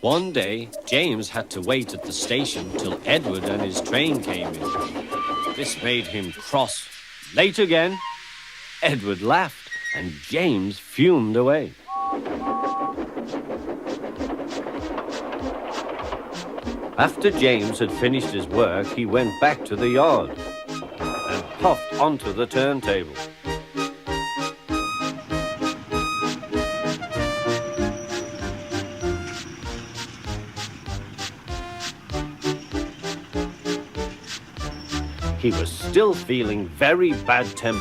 One day, James had to wait at the station till Edward and his train came in. This made him cross. Late again? Edward laughed, and James fumed away. After James had finished his work, he went back to the yard and puffed onto the turntable. He was still feeling very bad-tempered.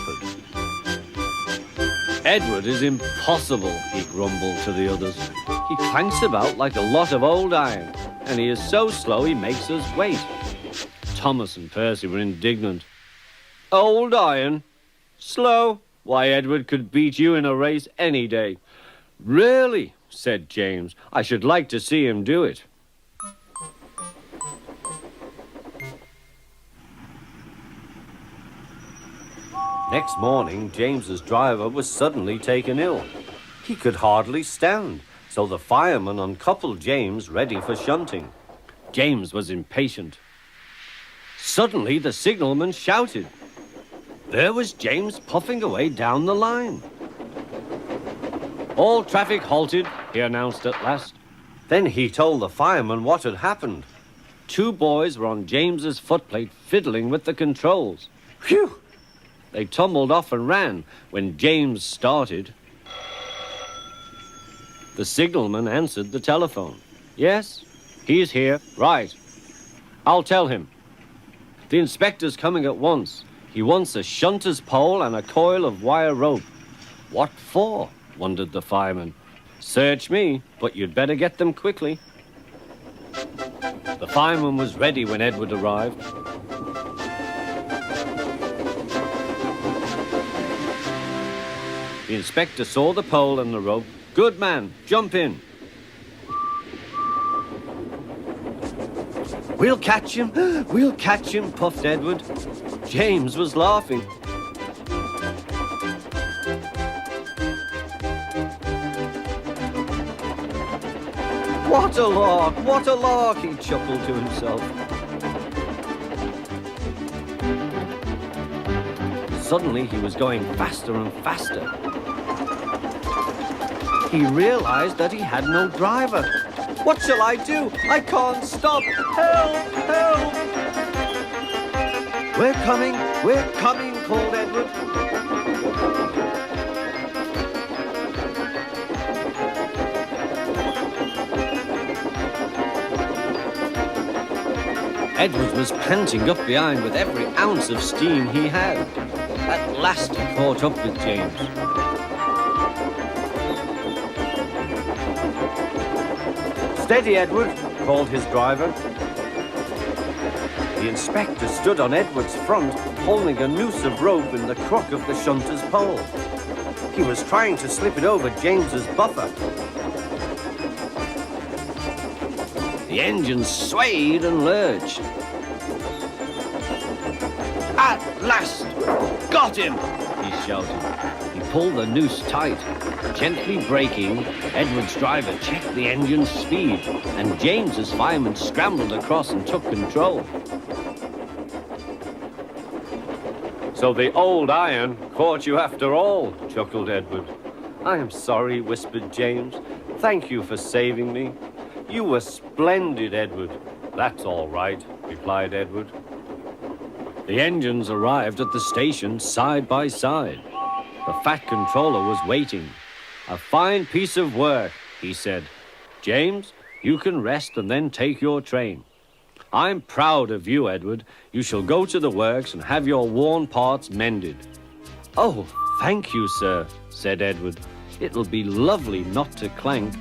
Edward is impossible, he grumbled to the others. He clanks about like a lot of old iron, and he is so slow he makes us wait. Thomas and Percy were indignant. Old iron? Slow? Why, Edward could beat you in a race any day. Really, said James, I should like to see him do it. Next morning, James's driver was suddenly taken ill. He could hardly stand, so the fireman uncoupled James ready for shunting. James was impatient. Suddenly, the signalman shouted. There was James puffing away down the line. All traffic halted, he announced at last. Then he told the fireman what had happened. 2 boys were on James's footplate fiddling with the controls. Phew! They tumbled off and ran when James started. The signalman answered the telephone. Yes, he's here. Right. I'll tell him. The inspector's coming at once. He wants a shunter's pole and a coil of wire rope. What for? Wondered the fireman. Search me, but you'd better get them quickly. The fireman was ready when Edward arrived. The inspector saw the pole and the rope. Good man, jump in. We'll catch him, puffed Edward. James was laughing. What a lark, he chuckled to himself. Suddenly, he was going faster and faster. He realized that he had no driver. What shall I do? I can't stop. Help! Help! We're coming, called Edward. Edward was panting up behind with every ounce of steam he had. At last he caught up with James. Steady, Edward, called his driver. The inspector stood on Edward's front, holding a noose of rope in the crook of the shunter's pole. He was trying to slip it over James's buffer. The engine swayed and lurched. At last! Got him! He shouted. He pulled the noose tight. Gently braking, Edward's driver checked the engine's speed, and James's fireman scrambled across and took control. So the old iron caught you after all, chuckled Edward. I am sorry, whispered James. Thank you for saving me. You were splendid, Edward. That's all right, replied Edward. The engines arrived at the station side by side. The fat controller was waiting. A fine piece of work, he said. James, you can rest and then take your train. I'm proud of you, Edward. You shall go to the works and have your worn parts mended. Oh, thank you, sir, said Edward. It'll be lovely not to clank.